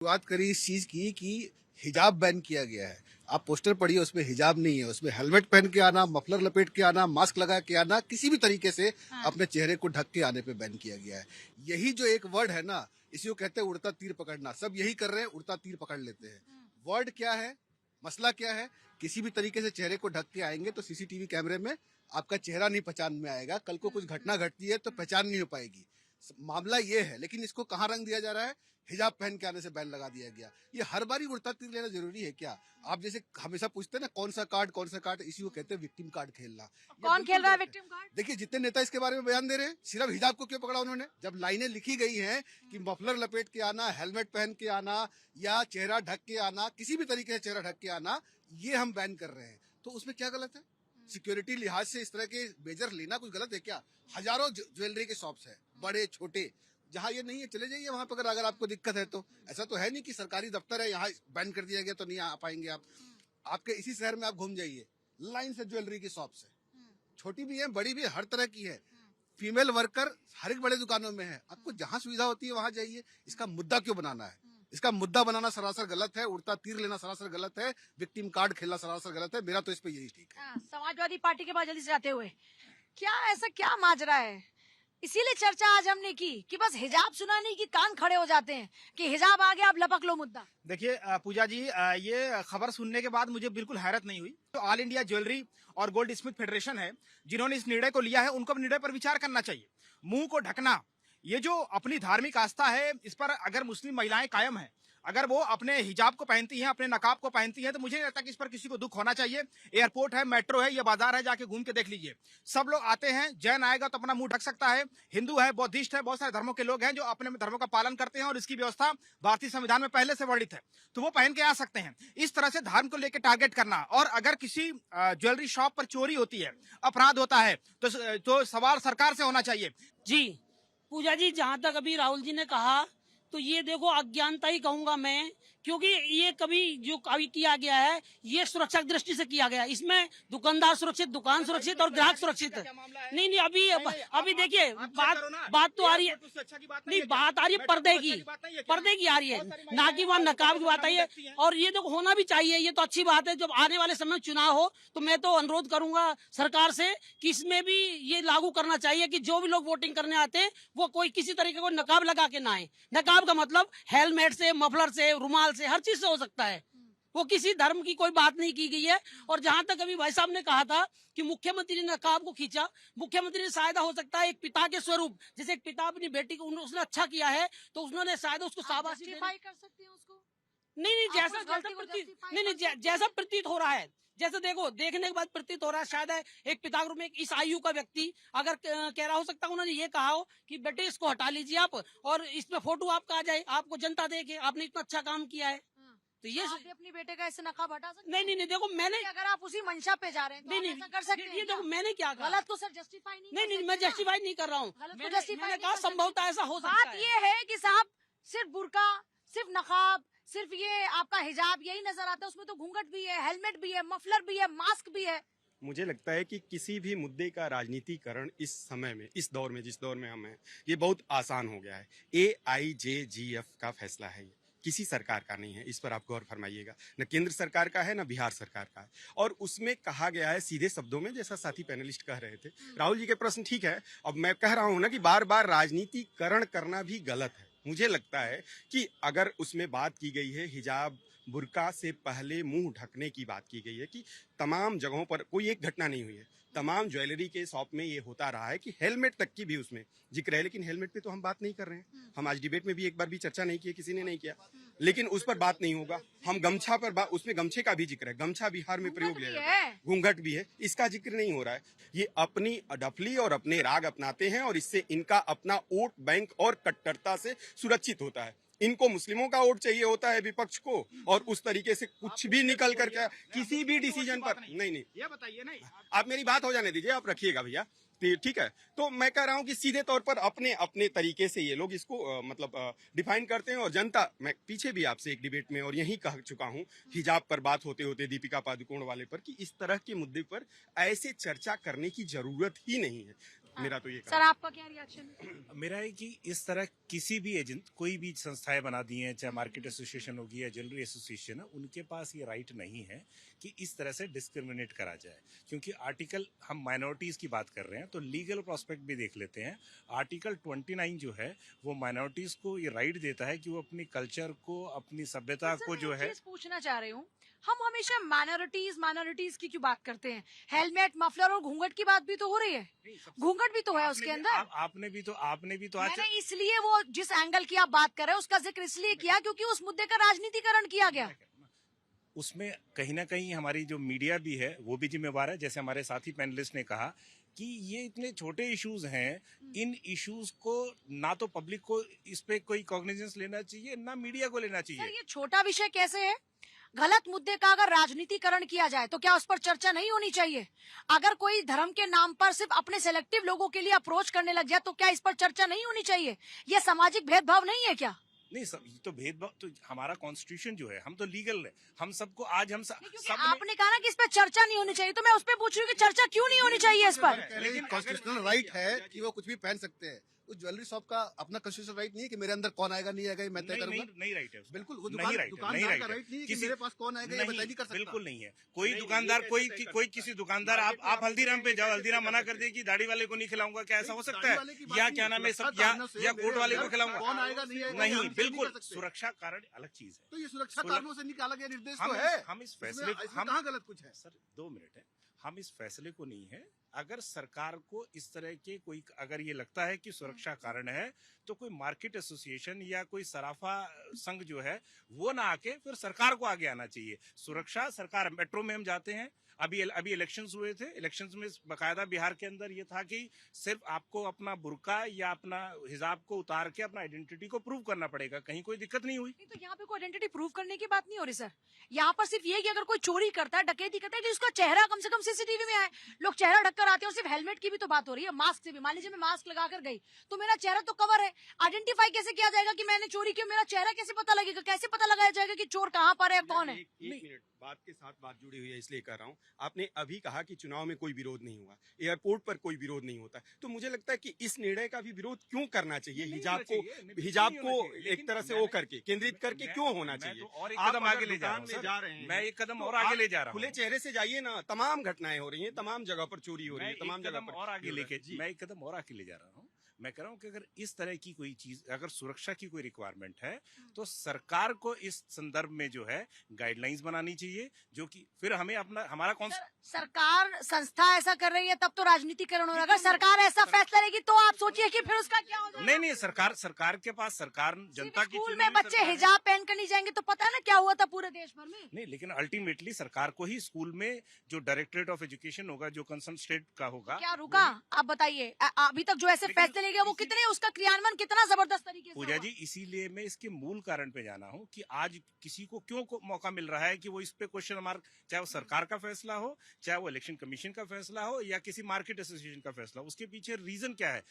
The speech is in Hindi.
शुरुआत करी इस चीज की कि हिजाब बैन किया गया है। आप पोस्टर पढ़िए, उसमें हिजाब नहीं है, उसमें हेलमेट पहन के आना, मफलर लपेट के आना, मास्क लगा के आना, किसी भी तरीके से अपने चेहरे को ढक के आने पे बैन किया गया है। यही जो एक वर्ड है ना, इसी को कहते हैं उड़ता तीर पकड़ना। सब यही कर रहे हैं, उड़ता तीर पकड़ लेते हैं। वर्ड क्या है, मसला क्या है? किसी भी तरीके से चेहरे को ढक के आएंगे तो सीसीटीवी कैमरे में आपका चेहरा नहीं पहचान में आएगा। कल को कुछ घटना घटती है तो पहचान नहीं हो पाएगी। मामला ये है, लेकिन इसको कहाँ रंग दिया जा रहा है? हिजाब पहन के आने से बैन लगा दिया गया। ये हर बारी उड़ता तीर लेना जरूरी है क्या? आप जैसे हमेशा पूछते हैं ना, कौन सा कार्ड, इसी को कहते हैं विक्टिम कार्ड खेलना। कौन खेल रहा है विक्टिम कार्ड? देखिए, जितने नेता इसके बारे में बयान दे रहे हैं, सिर्फ हिजाब को क्यों पकड़ा उन्होंने? जब लाइनें लिखी गई हैं कि मफलर लपेट के आना, हेलमेट पहन के आना या चेहरा ढक के आना, किसी भी तरीके से चेहरा ढक के आना, ये हम बैन कर रहे हैं, तो उसमें क्या गलत है? सिक्योरिटी लिहाज से इस तरह के मेजर लेना कुछ गलत है क्या? हजारों ज्वेलरी के शॉप्स है, बड़े छोटे, जहाँ ये नहीं है चले जाइए वहां पर, अगर आपको दिक्कत है तो। ऐसा तो है नहीं कि सरकारी दफ्तर है यहाँ बैन कर दिया गया तो नहीं आ पाएंगे आप। आपके इसी शहर में आप घूम जाइए, लाइन से ज्वेलरी की शॉप्स है, छोटी भी है, बड़ी भी है, हर तरह की है। फीमेल वर्कर हर एक बड़े दुकानों में है। आपको जहाँ सुविधा होती है वहां जाइए। इसका मुद्दा क्यों बनाना है? इसका मुद्दा बनाना सरासर गलत है। उड़ता तीर लेना सरासर गलत है। विक्टिम कार्ड खेलना सरासर गलत है। मेरा तो इस पे यही ठीक है। समाजवादी पार्टी के पास जल्दी से जाते हुए, क्या ऐसा क्या माजरा है? इसीलिए चर्चा आज हमने की कि बस हिजाब सुना नहीं कि कान खड़े हो जाते हैं कि हिजाब आ गया, अब लपक लो मुद्दा। देखिए पूजा जी, ये खबर सुनने के बाद मुझे बिल्कुल हैरत नहीं हुई। तो ऑल इंडिया ज्वेलरी और गोल्ड स्मिथ फेडरेशन है, जिन्होंने इस निर्णय को लिया है, उनको निर्णय पर विचार करना चाहिए। मुंह को ढकना, ये जो अपनी धार्मिक आस्था है, इस पर अगर मुस्लिम महिलाएं कायम है, अगर वो अपने हिजाब को पहनती हैं, अपने नकाब को पहनती हैं, तो मुझे नहीं लगता कि इस पर किसी को दुख होना चाहिए। एयरपोर्ट है, मेट्रो है, ये बाजार है, जाके घूम के देख लीजिए। सब लोग आते हैं। जैन आएगा तो अपना मुंह ढक सकता है, हिंदू है, बौद्धिस्ट है, बहुत सारे धर्मों के लोग हैं जो अपने धर्मों का पालन करते हैं और इसकी व्यवस्था भारतीय संविधान में पहले से वर्णित है, तो वो पहन के आ सकते हैं। इस तरह से धर्म को लेकर टारगेट करना, और अगर किसी ज्वेलरी शॉप पर चोरी होती है, अपराध होता है, तो सवाल सरकार से होना चाहिए। जी पूजा जी, जहाँ तक अभी राहुल जी ने कहा, तो ये देखो अज्ञानता ही कहूंगा मैं, क्योंकि ये कभी जो अभी किया गया है, ये सुरक्षा की दृष्टि से किया गया है। इसमें दुकानदार सुरक्षित, दुकान सुरक्षित और ग्राहक सुरक्षित है। नहीं, अभी देखिए बात तो आ रही है, नहीं बात आ रही है पर्दे की आ रही है, ना कि वहाँ नकाब की बात आई है। और ये देखो होना भी चाहिए, ये तो अच्छी बात है। जब आने वाले समय में चुनाव हो तो मैं तो अनुरोध करूंगा सरकार से कि इसमें भी ये लागू करना चाहिए कि जो भी लोग वोटिंग करने आते हैं वो कोई किसी तरीके को नकाब लगा के ना आए। नकाब का मतलब हेलमेट से, मफलर से, रुमाल से, हर चीज से हो सकता है। वो किसी धर्म की कोई बात नहीं की गई है। और जहां तक अभी भाई साहब ने कहा था कि मुख्यमंत्री ने नकाब को खींचा, मुख्यमंत्री ने शायद हो सकता है एक पिता के स्वरूप, जैसे एक पिता अपनी बेटी को उसने अच्छा किया है तो उन्होंने शायद उसको शाबाशी कर सकते हैं उसको। नहीं, जैसा प्रतीत हो रहा है, जैसे देखो देखने के बाद प्रतीत हो रहा है, शायद एक पिता के रूप में एक इस आयु का व्यक्ति अगर कह रहा हो सकता है, उन्होंने ये कहा हो कि बेटे इसको हटा लीजिए आप, और इसमें फोटो आपका आ जाए, आपको जनता देखे आपने इतना अच्छा काम किया है। तो ये आप अपने बेटे का ऐसे नकाब हटा सकते? नहीं, देखो मैंने, अगर आप उसी मंशा पे जा रहे हैं तो नहीं ऐसा कर सकते हैं। ये देखो मैंने क्या कहा, गलत को सर जस्टिफाई नहीं, मैं जस्टिफाई नहीं कर रहा हूँ। मैंने कहा संभवतः ऐसा हो सकता है। बात ये है कि साहब सिर्फ बुर्का, सिर्फ नकाब, सिर्फ ये आपका हिजाब यही नजर आता है, उसमें तो घूंघट भी है, हेलमेट भी है, मफलर भी है, मास्क भी है। मुझे लगता है कि किसी भी मुद्दे का राजनीतिकरण इस समय में, इस दौर में, जिस दौर में हम हैं, ये बहुत आसान हो गया है। AIJGF का फैसला है, ये किसी सरकार का नहीं है। इस पर आप गौर फरमाइएगा, न केंद्र सरकार का है, न बिहार सरकार का है। और उसमें कहा गया है सीधे शब्दों में, जैसा साथी पैनलिस्ट कह रहे थे, राहुल जी के प्रश्न ठीक है। अब मैं कह रहा हूं ना कि बार बार राजनीतिकरण करना भी गलत है। मुझे लगता है कि अगर उसमें बात की गई है हिजाब, बुर्का से पहले मुंह ढकने की बात की गई है, कि तमाम जगहों पर कोई एक घटना नहीं हुई है, तमाम ज्वेलरी के शॉप में ये होता रहा है कि हेलमेट तक की भी उसमें जिक्र है। लेकिन हेलमेट पे तो हम बात नहीं कर रहे हैं। हम आज डिबेट में भी एक बार भी चर्चा नहीं की, किसी ने नहीं किया, लेकिन उस पर बात नहीं होगा। हम गमछा पर उसमें गमछे का भी जिक्र है, गमछा बिहार में प्रयोग लिया जाता है, घूंघट भी है, इसका जिक्र नहीं हो रहा है। ये अपनी डफली और अपने राग अपनाते हैं और इससे इनका अपना वोट बैंक और कट्टरता से सुरक्षित होता है। इनको मुस्लिमों का वोट चाहिए होता है विपक्ष को, और उस तरीके से कुछ भी निकल करके किसी भी डिसीजन पर नहीं, ये बताइए नहीं, आप मेरी बात हो जाने दीजिए, आप रखिएगा भैया, ठीक है। तो मैं कह रहा हूं कि सीधे तौर पर अपने अपने तरीके से ये लोग इसको मतलब डिफाइन करते हैं। और जनता, मैं पीछे भी आपसे एक डिबेट में और यही कह चुका हूं, हिजाब पर बात होते होते दीपिका पादुकोण वाले पर, कि इस तरह के मुद्दे पर ऐसे चर्चा करने की जरूरत ही नहीं है। मेरा तो ये सर आपका क्या रिएक्शन है? मेरा है कि इस तरह किसी भी एजेंट कोई भी संस्थाएं बना दी हैं, चाहे मार्केट एसोसिएशन होगी या ज्वेलरी एसोसिएशन है, उनके पास ये राइट नहीं है कि इस तरह से डिस्क्रिमिनेट करा जाए। क्योंकि आर्टिकल, हम माइनॉरिटीज की बात कर रहे हैं तो लीगल प्रोस्पेक्ट भी देख लेते हैं। आर्टिकल 29 जो है वो माइनॉरिटीज को ये राइट देता है कि वो अपनी कल्चर को, अपनी सभ्यता सर, को मैं जो एक है, चीज पूछना चाह रही हूँ, हम हमेशा माइनॉरिटीज की क्यों बात करते हैं? हेलमेट, मफलर और घूंघट की बात भी तो हो रही है, घूंघट भी तो है उसके अंदर। आपने भी तो आज मैंने इसलिए वो जिस एंगल की आप बात कर रहे हैं उसका जिक्र इसलिए किया क्योंकि उस मुद्दे का राजनीतिकरण किया गया। उसमें कहीं ना कहीं हमारी जो मीडिया भी है वो भी जिम्मेवार है। जैसे हमारे साथी पैनलिस्ट ने कहा कि ये इतने छोटे इश्यूज हैं, इन इश्यूज को ना तो पब्लिक को इस पे कोई कॉग्निजेंस लेना चाहिए, ना मीडिया को लेना सर चाहिए। ये छोटा विषय कैसे है? गलत मुद्दे का अगर राजनीतिकरण किया जाए तो क्या उस पर चर्चा नहीं होनी चाहिए? अगर कोई धर्म के नाम पर सिर्फ अपने सेलेक्टिव लोगों के लिए अप्रोच करने लग जाए तो क्या इस पर चर्चा नहीं होनी चाहिए? ये सामाजिक भेदभाव नहीं है क्या? नहीं सब ये तो भेदभाव, तो हमारा कॉन्स्टिट्यूशन जो है, हम तो लीगल है, हम सबको आज हम नहीं, क्योंकि सब आपने कहा ना कि इस पर चर्चा नहीं होनी चाहिए, तो मैं उस पर पूछ रही हूँ कि चर्चा क्यों नहीं होनी चाहिए इस पर? लेकिन कॉन्स्टिट्यूशनल राइट है कि वो कुछ भी पहन सकते हैं। उस ज्वेलरी शॉप का अपना कॉन्स्टिट्यूशनल राइट नहीं है कि मेरे अंदर कौन आएगा नहीं आएगा ये मैं तय करूंगा। नहीं राइट है उसका। बिल्कुल, वो नहीं राइट है, दुकानदार नहीं का राइट राइट नहीं है कि किसी मेरे पास कौन आएगा ये बताई नहीं कर सकता। बिल्कुल नहीं है। कोई दुकानदार, कोई किसी दुकानदार, आप हल्दीराम पे जाओ, हल्दीराम मना कर दे कि दाढ़ी वाले को नहीं खिलाऊंगा, क्या ऐसा हो सकता है? या क्या नाम है सब, या कोर्ट वाले को खिलाऊंगा? कौन आएगा नहीं आएगा नहीं, हम नहीं बिल्कुल कर सकते। सुरक्षा कारण अलग चीज है। तो ये सुरक्षा कारणों से निकाला गया निर्देश तो हम है। हम इस इसमें फैसले इसमें कहाँ गलत कुछ है? सर 2 मिनट है, हम इस फैसले को नहीं है, अगर सरकार को इस तरह के कोई, अगर ये लगता है कि सुरक्षा कारण है तो कोई मार्केट एसोसिएशन या कोई सराफा संघ जो है वो ना आके फिर सरकार को आगे आना चाहिए। सुरक्षा सरकार, मेट्रो में हम जाते हैं, अभी इलेक्शंस हुए थे, इलेक्शंस में बकायदा बिहार के अंदर ये था कि सिर्फ आपको अपना बुर्का या अपना हिजाब को उतार के अपना आइडेंटिटी को प्रूव करना पड़ेगा, कहीं कोई दिक्कत नहीं हुई। नहीं, तो यहाँ पे कोई आइडेंटिटी प्रूव करने की बात नहीं हो रही सर। यहाँ पर सिर्फ ये है कि अगर कोई चोरी करता है, डकैती करता है, तो उसका चेहरा कम से कम सीसीटीवी में आए। लोग चेहरा ढककर आते हैं, और सिर्फ हेलमेट की भी तो बात हो रही है, मास्क से भी। मान लीजिए मैं मास्क लगा कर गई तो मेरा चेहरा तो कवर है, आइडेंटिफाई कैसे किया जाएगा कि मैंने चोरी की? मेरा चेहरा कैसे पता लगेगा? कैसे पता लगाया जाएगा कि चोर कहाँ पर है, कौन है? एक मिनट, बात के साथ बात जुड़ी हुई है इसलिए कह रहा हूँ। आपने अभी कहा कि चुनाव में कोई विरोध नहीं हुआ, एयरपोर्ट पर कोई विरोध नहीं होता, तो मुझे लगता है कि इस निर्णय का भी विरोध क्यों करना चाहिए? हिजाब को एक तरह से वो करके केंद्रित करके क्यों होना चाहिए? और एक आप कदम अगर आगे ले जा रहा हूं, दुकान में सर। जा रहे हैं, मैं एक कदम तो और आगे आप ले जा रहा खुले हूं। चेहरे से जाइए ना, तमाम घटनाएं हो रही हैं, तमाम जगह पर चोरी हो रही है, तमाम जगह पर और आगे लेके, जी। मैं एक कदम और आगे ले जा रहा हूँ। मैं कह रहा हूँ कि अगर इस तरह की कोई चीज, अगर सुरक्षा की कोई रिक्वायरमेंट है तो सरकार को इस संदर्भ में जो है गाइडलाइंस बनानी चाहिए, जो कि फिर हमें अपना, हमारा कौन सरकार, संस्था ऐसा कर रही है तब तो राजनीतिकरण हो रहा है। अगर सरकार ऐसा फैसला लेगी तो आप सोचिए कि फिर उसका क्या हो जाएगा। नहीं, सरकार के पास, सरकार जनता की स्कूल चुनी में हुई बच्चे सरकार है। हिजाब पहन कर नहीं जाएंगे तो पता है ना क्या हुआ था पूरे देश भर में। नहीं, लेकिन अल्टीमेटली सरकार को ही स्कूल में जो डायरेक्टरेट ऑफ एजुकेशन होगा, जो कंसर्न स्टेट का होगा, क्या रुका? आप बताइए, अभी तक जो ऐसे लेकिन फैसले लिए गए वो कितने, उसका क्रियान्वयन कितना जबरदस्त तरीके से पूजा हुआ? जी, इसीलिए मैं इसके मूल कारण पे जाना हूँ कि आज किसी को क्यों मौका मिल रहा है कि वो इस पे क्वेश्चन मार्क, चाहे वो सरकार का फैसला हो, चाहे वो इलेक्शन कमीशन का फैसला हो, या किसी मार्केट एसोसिएशन का फैसला हो, उसके पीछे रीजन क्या है?